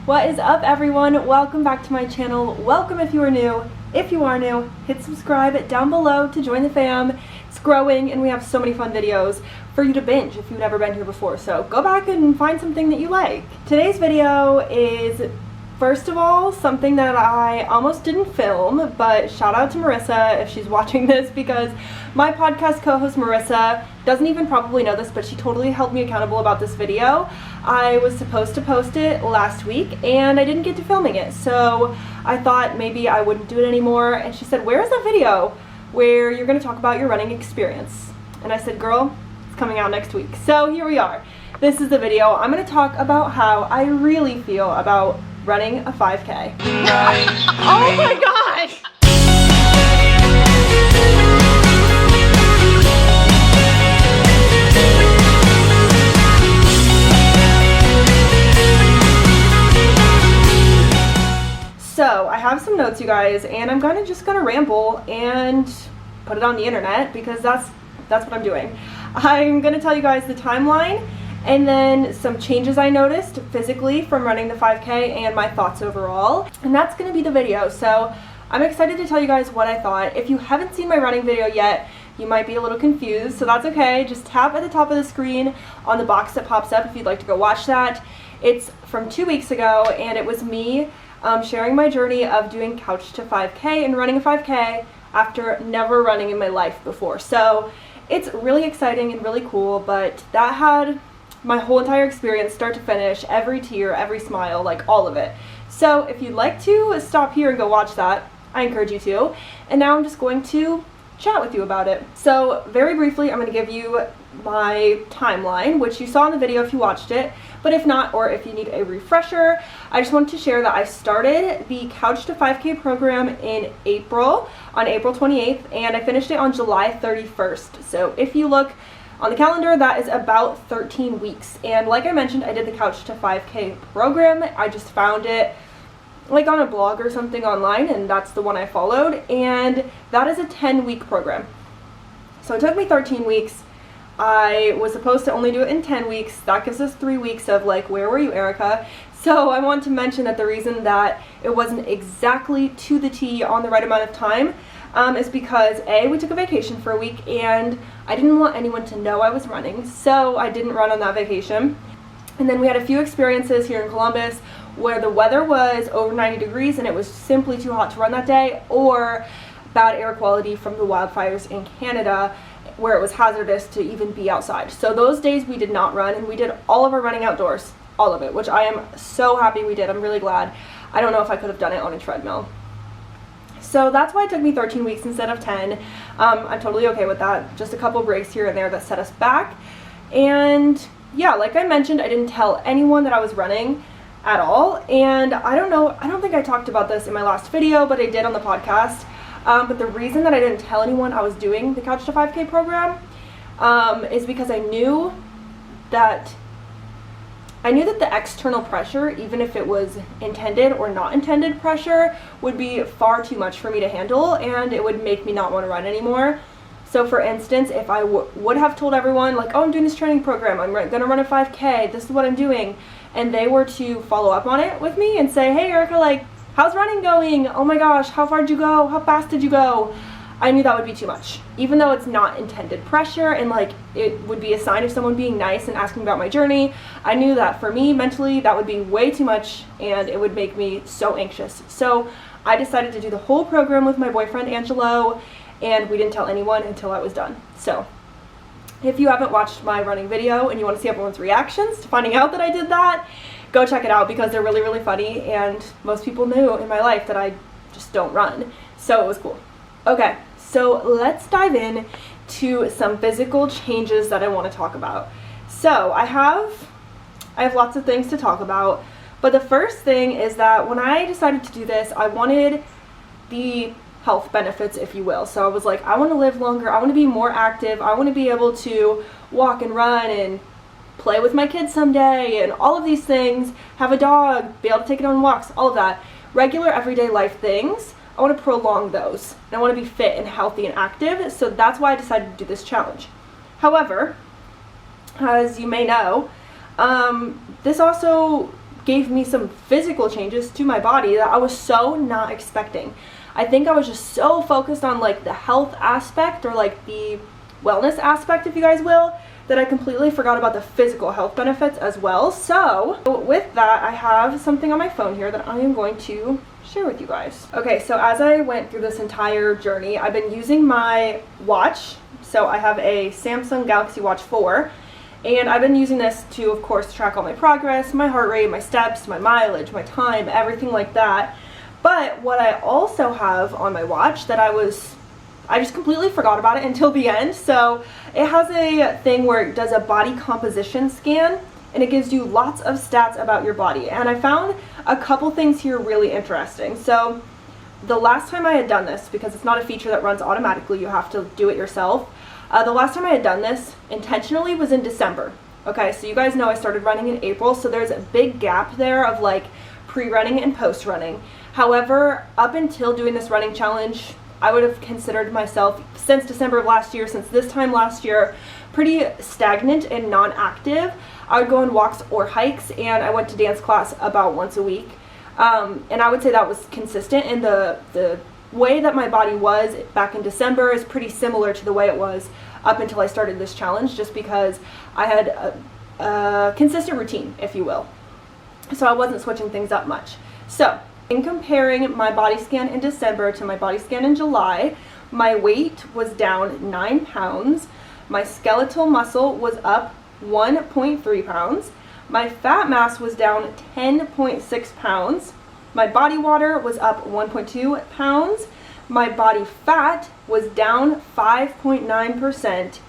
What is up, everyone? Welcome back to my channel. Welcome if you are new. If you are new, hit subscribe down below to join the fam. It's growing and we have so many fun videos for you to binge if you've never been here before. So go back and find something that you like. Today's video is, first of all, something that I almost didn't film, but shout out to Marissa if she's watching this, because my podcast co-host Marissa doesn't even probably know this, but she totally held me accountable about this video. I was supposed to post it last week and I didn't get to filming it, so I thought maybe I wouldn't do it anymore, and she said, where's that video where you're going to talk about your running experience? And I said, girl, it's coming out next week. So here we are. This is the video. I'm going to talk about how I really feel about running a 5K. Oh my gosh! So I have some notes, you guys, and I'm just gonna ramble and put it on the internet because that's what I'm doing. I'm gonna tell you guys the timeline and then some changes I noticed physically from running the 5K and my thoughts overall. And that's gonna be the video. So I'm excited to tell you guys what I thought. If you haven't seen my running video yet, you might be a little confused, so that's okay. Just tap at the top of the screen on the box that pops up if you'd like to go watch that. It's from 2 weeks ago, and it was me sharing my journey of doing couch to 5K and running a 5K after never running in my life before. So it's really exciting and really cool, but that had my whole entire experience start to finish, every tear, every smile, like all of it. So if you'd like to stop here and go watch that, I encourage you to. And now I'm just going to chat with you about it. So very briefly, I'm going to give you my timeline, which you saw in the video if you watched it, but if not, or if you need a refresher, I just wanted to share that I started the Couch to 5K program in April, on April 28th, and I finished it on July 31st. So if you look on the calendar, that is about 13 weeks. And like I mentioned, I did the Couch to 5K program. I just found it like on a blog or something online, and that's the one I followed, and that is a 10-week program. So it took me 13 weeks. I was supposed to only do it in 10 weeks. That gives us 3 weeks of like, where were you, Erica? So I want to mention that the reason that it wasn't exactly to the T on the right amount of time is because A, we took a vacation for a week, and I didn't want anyone to know I was running, so I didn't run on that vacation. And then we had a few experiences here in Columbus where the weather was over 90 degrees and it was simply too hot to run that day, or bad air quality from the wildfires in Canada where it was hazardous to even be outside. So those days we did not run, and we did all of our running outdoors, all of it, which I am so happy we did. I'm really glad. I don't know if I could have done it on a treadmill. So that's why it took me 13 weeks instead of 10. I'm totally okay with that. Just a couple breaks here and there that set us back. And yeah, like I mentioned, I didn't tell anyone that I was running at all. And I don't think I talked about this in my last video, but I did on the podcast. But the reason that I didn't tell anyone I was doing the Couch to 5K program is because I knew that the external pressure, even if it was intended or not intended pressure, would be far too much for me to handle, and it would make me not want to run anymore. So for instance, if I would have told everyone, like, oh, I'm doing this training program, I'm going to run a 5K, this is what I'm doing, and they were to follow up on it with me and say, hey, Erica, like, how's running going? Oh my gosh, how far did you go? How fast did you go? I knew that would be too much. Even though it's not intended pressure and like it would be a sign of someone being nice and asking about my journey, I knew that for me mentally that would be way too much and it would make me so anxious. So I decided to do the whole program with my boyfriend Angelo, and we didn't tell anyone until I was done. So if you haven't watched my running video and you want to see everyone's reactions to finding out that I did that, go check it out because they're really, really funny, and most people knew in my life that I just don't run. So it was cool. Okay, so let's dive in to some physical changes that I want to talk about. So I have lots of things to talk about, but the first thing is that when I decided to do this, I wanted the health benefits, if you will. So I was like, I want to live longer, I want to be more active, I want to be able to walk and run and play with my kids someday, and all of these things, have a dog, be able to take it on walks, all of that. Regular everyday life things, I want to prolong those. And I want to be fit and healthy and active, so that's why I decided to do this challenge. However, as you may know, this also gave me some physical changes to my body that I was so not expecting. I think I was just so focused on like the health aspect, or like the wellness aspect, if you guys will, that I completely forgot about the physical health benefits as well. So with that, I have something on my phone here that I am going to share with you guys. Okay, so as I went through this entire journey, I've been using my watch. So I have a Samsung Galaxy Watch 4, and I've been using this to, of course, track all my progress, my heart rate, my steps, my mileage, my time, everything like that. But what I also have on my watch that I just completely forgot about it until the end. So it has a thing where it does a body composition scan, and it gives you lots of stats about your body. And I found a couple things here really interesting. So the last time I had done this, because it's not a feature that runs automatically, you have to do it yourself. The last time I had done this intentionally was in December. Okay, so you guys know I started running in April, so there's a big gap there of like pre-running and post-running. However, up until doing this running challenge, I would have considered myself, since December of last year, since this time last year, pretty stagnant and non-active. I would go on walks or hikes, and I went to dance class about once a week. And I would say that was consistent, and the way that my body was back in December is pretty similar to the way it was up until I started this challenge, just because I had a consistent routine, if you will. So I wasn't switching things up much. So in comparing my body scan in December to my body scan in July, my weight was down 9 pounds, my skeletal muscle was up 1.3 pounds, my fat mass was down 10.6 pounds, my body water was up 1.2 pounds, my body fat was down 5.9%.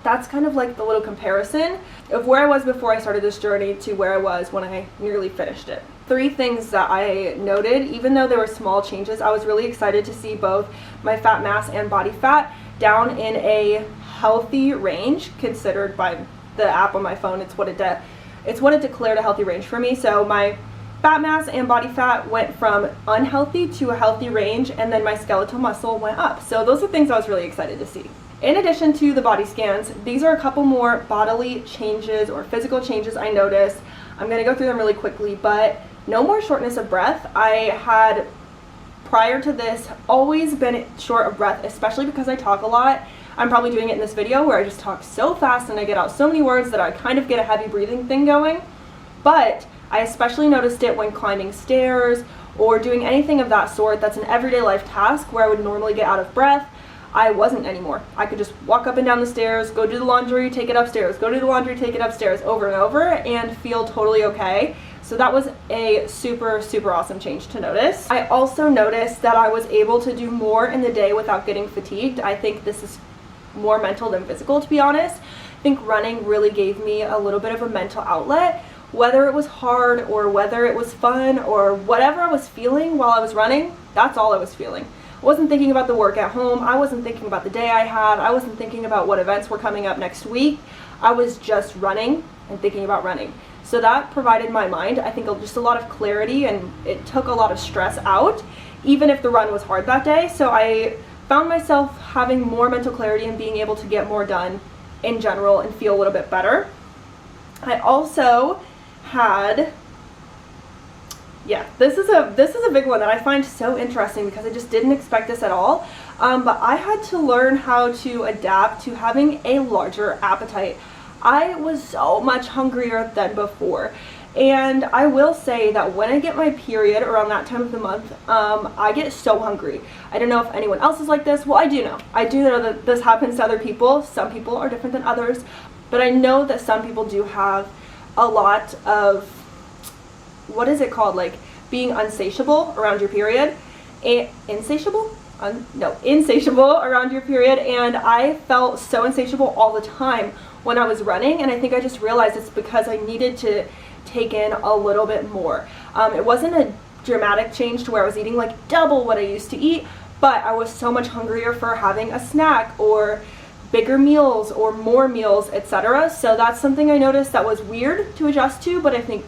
That's kind of like the little comparison of where I was before I started this journey to where I was when I nearly finished it. 3 things that I noted, even though there were small changes, I was really excited to see both my fat mass and body fat down in a healthy range, considered by the app on my phone. It's what it declared a healthy range for me. So my fat mass and body fat went from unhealthy to a healthy range, and then my skeletal muscle went up. So those are things I was really excited to see. In addition to the body scans, these are a couple more bodily changes or physical changes I noticed. I'm going to go through them really quickly, but no more shortness of breath. I had, prior to this, always been short of breath, especially because I talk a lot. I'm probably doing it in this video where I just talk so fast and I get out so many words that I kind of get a heavy breathing thing going. But I especially noticed it when climbing stairs or doing anything of that sort that's an everyday life task where I would normally get out of breath. I wasn't anymore. I could just walk up and down the stairs, go do the laundry, take it upstairs, go do the laundry, take it upstairs, over and over, and feel totally okay. So that was a super, super awesome change to notice. I also noticed that I was able to do more in the day without getting fatigued. I think this is more mental than physical, to be honest. I think running really gave me a little bit of a mental outlet. Whether it was hard or whether it was fun or whatever I was feeling while I was running, that's all I was feeling. I wasn't thinking about the work at home. I wasn't thinking about the day I had. I wasn't thinking about what events were coming up next week. I was just running and thinking about running. So that provided my mind, I think, just a lot of clarity, and it took a lot of stress out, even if the run was hard that day. So I found myself having more mental clarity and being able to get more done in general and feel a little bit better. I also had, this is a big one that I find so interesting because I just didn't expect this at all. But I had to learn how to adapt to having a larger appetite. I was so much hungrier than before. And I will say that when I get my period around that time of the month, I get so hungry. I don't know if anyone else is like this. Well, I do know. I do know that this happens to other people. Some people are different than others. But I know that some people do have a lot of, what is it called? Like being unsatiable around your period. Insatiable around your period. And I felt so insatiable all the time when I was running. And I think I just realized it's because I needed to take in a little bit more. It wasn't a dramatic change to where I was eating like double what I used to eat, but I was so much hungrier for having a snack or bigger meals or more meals, etc. So that's something I noticed that was weird to adjust to, but I think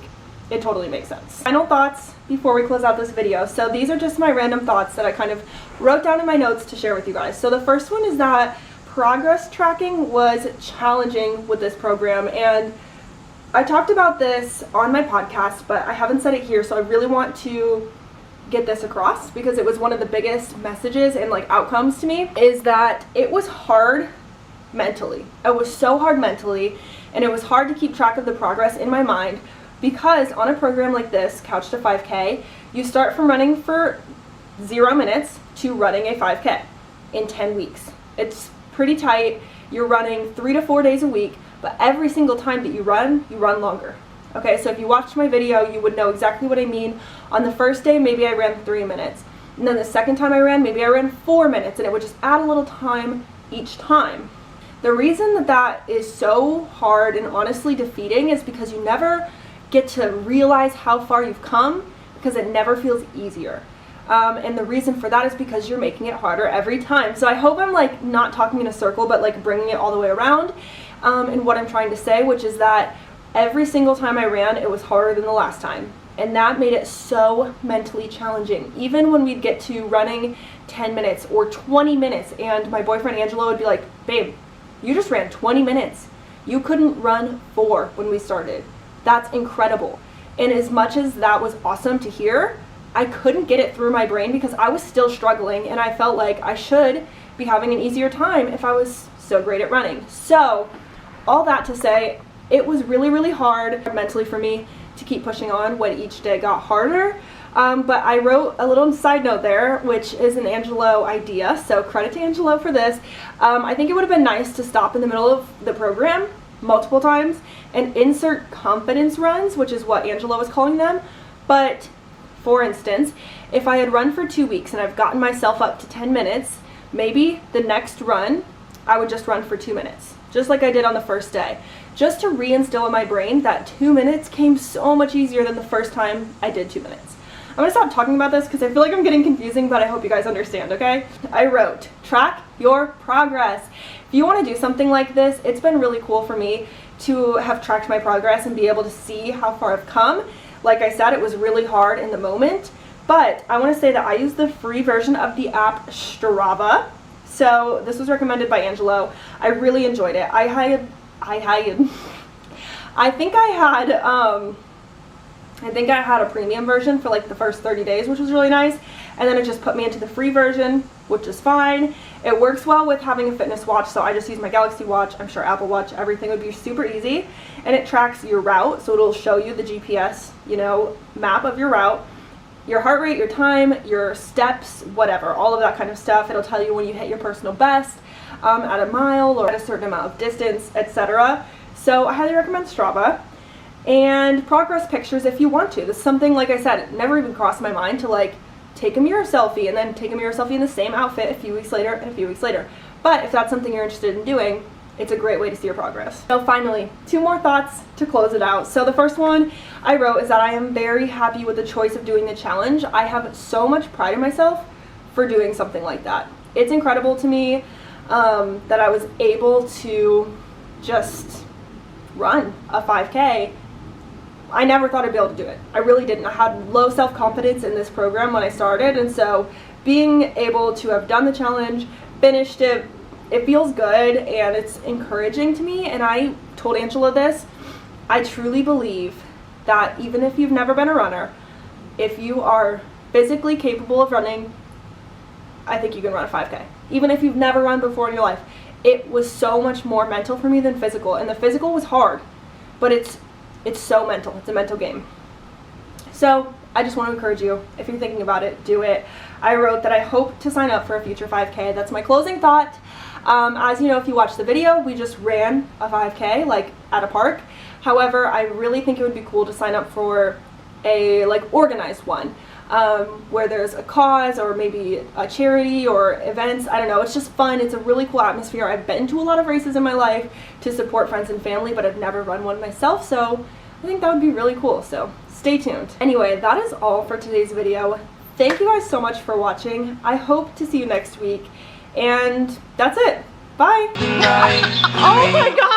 it totally makes sense. Final thoughts before we close out this video. So these are just my random thoughts that I kind of wrote down in my notes to share with you guys. So the first one is that progress tracking was challenging with this program, and I talked about this on my podcast, but I haven't said it here, so I really want to get this across because it was one of the biggest messages and like outcomes to me, is that it was hard mentally. It was so hard mentally, and it was hard to keep track of the progress in my mind because on a program like this, Couch to 5K, you start from running for 0 minutes to running a 5K in 10 weeks. It's pretty tight. You're running 3 to 4 days a week, but every single time that you run longer. Okay, so if you watched my video, you would know exactly what I mean. On the first day, maybe I ran 3 minutes. And then the second time I ran, maybe I ran 4 minutes, and it would just add a little time each time. The reason that that is so hard and honestly defeating is because you never get to realize how far you've come, because it never feels easier. And the reason for that is because you're making it harder every time. So I hope I'm like not talking in a circle, but like bringing it all the way around in what I'm trying to say, which is that every single time I ran, it was harder than the last time. And that made it so mentally challenging. Even when we'd get to running 10 minutes or 20 minutes, and my boyfriend Angelo would be like, babe, you just ran 20 minutes. You couldn't run 4 when we started. That's incredible. And as much as that was awesome to hear, I couldn't get it through my brain because I was still struggling, and I felt like I should be having an easier time if I was so great at running. So all that to say, it was really, really hard mentally for me to keep pushing on when each day got harder. But I wrote a little side note there, which is an Angelo idea, so credit to Angelo for this. I think it would have been nice to stop in the middle of the program multiple times and insert confidence runs, which is what Angelo was calling them. But for instance, if I had run for 2 weeks and I've gotten myself up to 10 minutes, maybe the next run, I would just run for 2 minutes, just like I did on the first day, just to reinstill in my brain that 2 minutes came so much easier than the first time I did 2 minutes. I'm gonna stop talking about this because I feel like I'm getting confusing, but I hope you guys understand, okay? I wrote, track your progress. If you want to do something like this, it's been really cool for me to have tracked my progress and be able to see how far I've come. Like I said, it was really hard in the moment, but I want to say that I use the free version of the app Strava. So this was recommended by Angelo. I really enjoyed it. I think I had a premium version for like the first 30 days, which was really nice. And then it just put me into the free version, which is fine. It works well with having a fitness watch, so I just use my Galaxy Watch. I'm sure Apple Watch, everything would be super easy. And it tracks your route, so it'll show you the GPS, map of your route, your heart rate, your time, your steps, whatever, all of that kind of stuff. It'll tell you when you hit your personal best at a mile or at a certain amount of distance, etc. So I highly recommend Strava. And progress pictures if you want to. This is something, like I said, it never even crossed my mind to like take a mirror selfie and then take a mirror selfie in the same outfit a few weeks later and a few weeks later. But if that's something you're interested in doing, it's a great way to see your progress. So finally, 2 more thoughts to close it out. So the first one I wrote is that I am very happy with the choice of doing the challenge. I have so much pride in myself for doing something like that. It's incredible to me that I was able to just run a 5K. I never thought I'd be able to do it. I really didn't. I had low self-confidence in this program when I started, and so being able to have done the challenge, finished it, it feels good and it's encouraging to me. And I told Angela this, I truly believe that even if you've never been a runner, if you are physically capable of running, I think you can run a 5K. Even if you've never run before in your life. It was so much more mental for me than physical, and the physical was hard, but it's so mental. It's a mental game. So I just want to encourage you, if you're thinking about it, do it. I wrote that I hope to sign up for a future 5K. That's my closing thought. As you know, if you watched the video, we just ran a 5K like at a park. However, I really think it would be cool to sign up for a organized one where there's a cause or maybe a charity or events. I don't know. It's just fun. It's a really cool atmosphere. I've been to a lot of races in my life to support friends and family, but I've never run one myself. So I think that would be really cool. So stay tuned. Anyway, that is all for today's video. Thank you guys so much for watching. I hope to see you next week. And that's it. Bye. Oh my God.